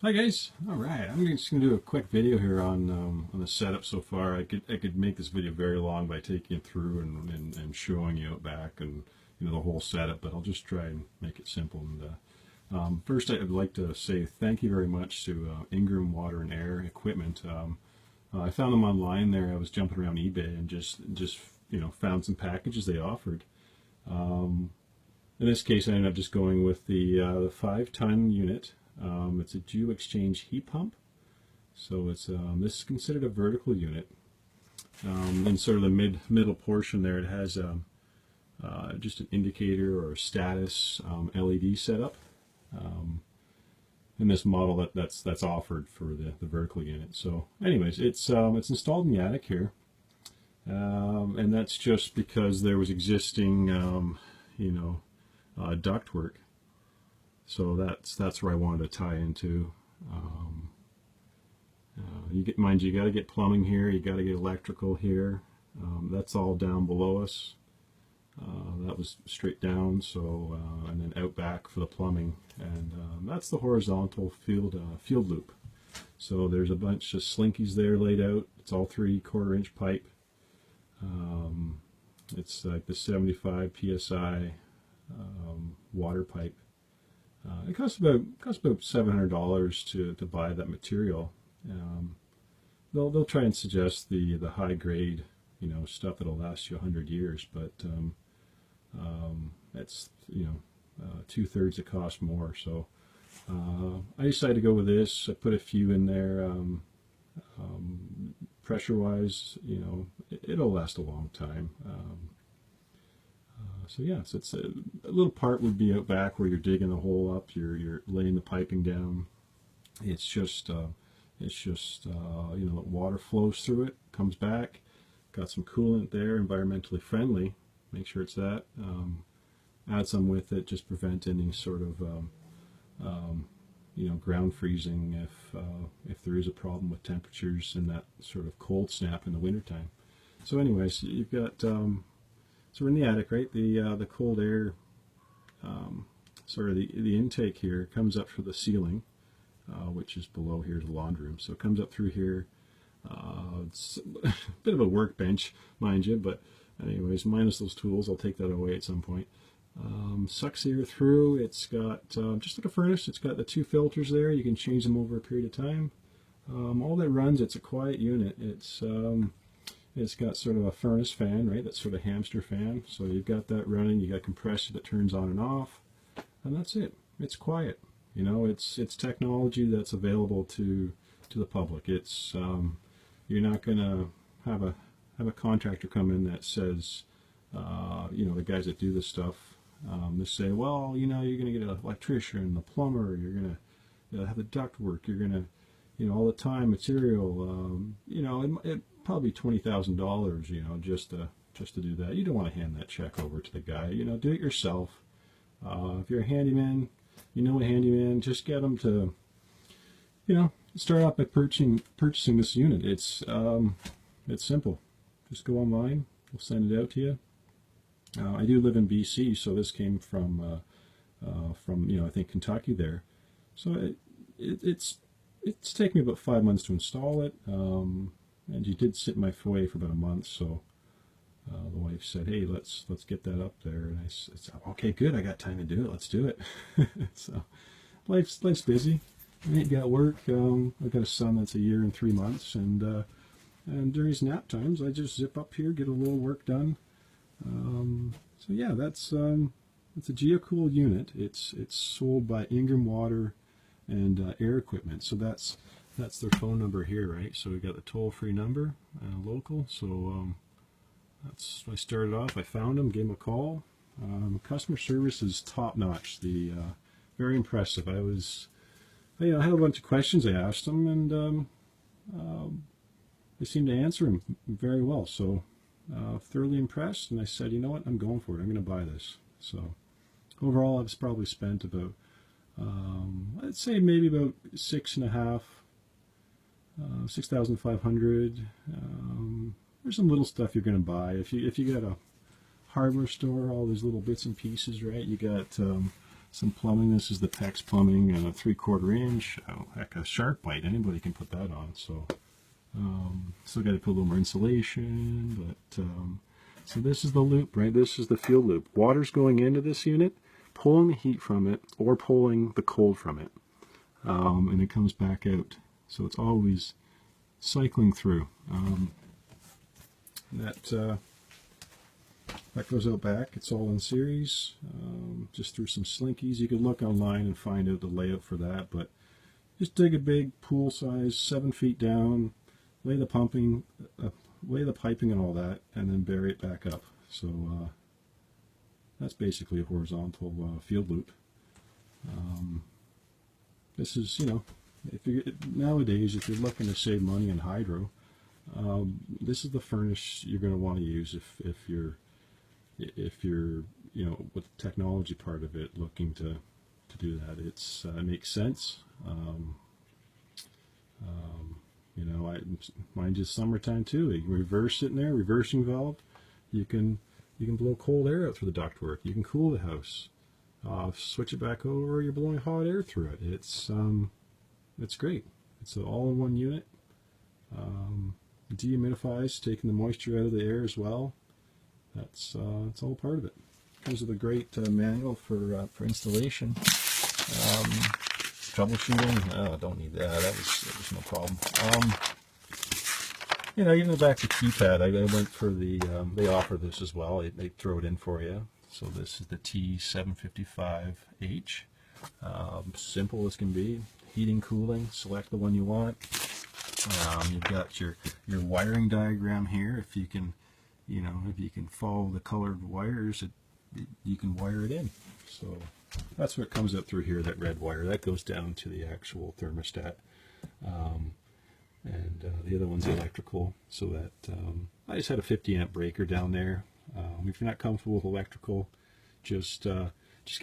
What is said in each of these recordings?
Hi guys. All right, I'm just going to do a quick video here on the setup so far. I could make this video very long by taking it through and showing you it back and the whole setup, but I'll just try and make it simple. And first, I'd like to say thank you very much to Ingram Water and Air Equipment. I found them online there. I was jumping around eBay and just found some packages they offered. In this case, I ended up just going with the 5-ton unit. It's a Dew Exchange heat pump, so it's this is considered a vertical unit. In sort of the middle portion there, it has just an indicator or a status LED setup. In this model, that's offered for the vertical unit. So, anyways, it's installed in the attic here, and that's just because there was existing ductwork. So that's where I wanted to tie into. Mind you, got to get plumbing here. You got to get electrical here. That's all down below us. That was straight down. So and then out back for the plumbing, and that's the horizontal field loop. So there's a bunch of slinkies there laid out. It's all 3/4 inch pipe. It's like the 75 psi water pipe. It costs about $700 to buy that material. They'll try and suggest the high grade stuff that'll last you 100 years, but that's 2/3 the cost more. So I decided to go with this. I put a few in there. Pressure wise, it'll last a long time. So yeah, so it's a little part would be out back where you're digging the hole up, you're laying the piping down. It's just the water flows through it, comes back. Got some coolant there, environmentally friendly. Make sure it's that. Add some with it, just prevent any sort of ground freezing if there is a problem with temperatures and that sort of cold snap in the wintertime. So anyways, you've got so we're in the attic, right? The cold air, sort of the intake here comes up through the ceiling, which is below here is the laundry room. So it comes up through here. It's a bit of a workbench, mind you, but anyways, minus those tools, I'll take that away at some point. Sucks air through. It's got just like a furnace. It's got the 2 filters there. You can change them over a period of time. All that runs, it's a quiet unit. It's got sort of a furnace fan, right? That sort of hamster fan. So you've got that running. You got a compressor that turns on and off, and that's it. It's quiet. It's technology that's available to the public. It's you're not gonna have a contractor come in that says, the guys that do this stuff, they say, well, you're gonna get an electrician, a plumber, you're gonna have the duct work, you're gonna, all the time material, it probably $20,000, just to do that. You don't want to hand that check over to the guy. Do it yourself. If you're a handyman, a handyman, just get them to, start out by purchasing this unit. It's simple. Just go online. We'll send it out to you. I do live in BC, so this came from I think Kentucky there. So it's taken me about 5 months to install it. And you did sit in my foyer for about a month, so the wife said, "Hey, let's get that up there." And I said, "Okay, good. I got time to do it. Let's do it." So life's busy. I ain't got work. I've got a son that's 1 year and 3 months, and during his nap times, I just zip up here, get a little work done. So yeah, that's a GeoCool unit. It's sold by Ingram Water and Air Equipment. So that's their phone number here, right? So we got the toll-free number, local. So I started off. I found them, gave them a call. Customer service is top-notch. Very impressive. I had a bunch of questions I asked them, and they seemed to answer them very well. So thoroughly impressed, and I said, you know what? I'm going for it. I'm going to buy this. So overall, I've probably spent about I'd say maybe about 6,500. There's some little stuff you're going to buy if you got a hardware store, all these little bits and pieces, right? You got some plumbing. This is the PEX plumbing, 3/4 inch. Oh, heck, a SharkBite. Anybody can put that on. So, still got to put a little more insulation. But so this is the loop, right? This is the fuel loop. Water's going into this unit, pulling the heat from it, or pulling the cold from it, and it comes back out. So it's always cycling through. That goes out back. It's all in series, just through some slinkies. You could look online and find out the layout for that, but just dig a big pool size, 7 feet down, lay the piping and all that, and then bury it back up. So that's basically a horizontal field loop. This is, nowadays, if you're looking to save money on hydro, this is the furnace you're going to want to use if you're with the technology part of it, looking to do that. It makes sense. Mine just summertime too. You can reverse it in there, reversing valve. You can blow cold air out through the ductwork. You can cool the house. Switch it back over. You're blowing hot air through it. It's great. It's an all-in-one unit. Dehumidifies, taking the moisture out of the air as well. It's all part of it. Comes with a great manual for installation. Troubleshooting. Oh, don't need that. That was no problem. Even the back of the keypad, I went for the. They offer this as well. They throw it in for you. So this is the T755H. Simple as can be. Heating, cooling. Select the one you want. You've got your wiring diagram here. If you can follow the colored wires, you can wire it in. So that's what comes up through here, that red wire. That goes down to the actual thermostat. And the other one's electrical. So that I just had a 50 amp breaker down there. If you're not comfortable with electrical, just get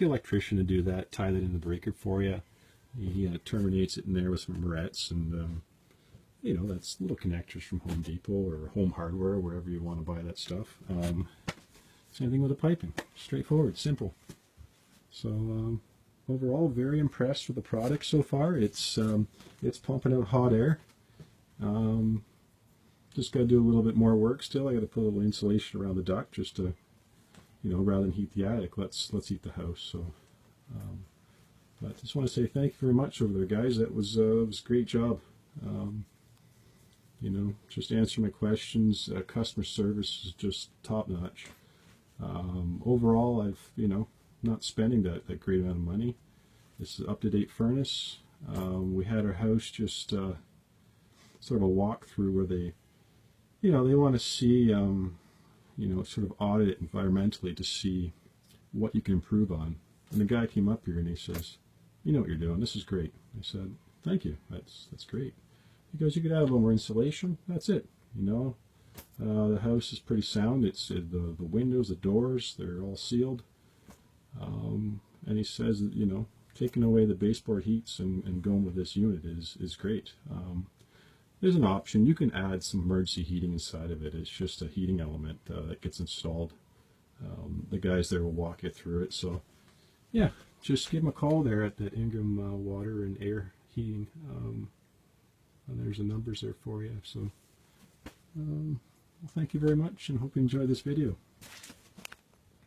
an electrician to do that. Tie that in the breaker for you. He terminates it in there with some barrettes, and that's little connectors from Home Depot or Home Hardware, wherever you want to buy that stuff. Same thing with the piping. Straightforward, simple. So overall, very impressed with the product so far. It's pumping out hot air. Just got to do a little bit more work still. I got to put a little insulation around the duct just to, rather than heat the attic, let's heat the house. So, but I just want to say thank you very much over there, guys. That was a great job. Just answer my questions. Customer service is just top notch. Overall, I've not spending that great amount of money. This is up-to-date furnace. We had our house just sort of a walkthrough where they want to see sort of audit it environmentally to see what you can improve on. And the guy came up here and he says, "You know what you're doing. This is great." I said, "Thank you. That's great." He goes, "You could add a little more insulation. That's it. The house is pretty sound. It's the windows, the doors, they're all sealed." And he says that taking away the baseboard heats and going with this unit is great. There's an option. You can add some emergency heating inside of it. It's just a heating element that gets installed. The guys there will walk you through it. So yeah, just give them a call there at the Ingram Water and Air Heating. And there's the numbers there for you. So well, thank you very much, and hope you enjoyed this video.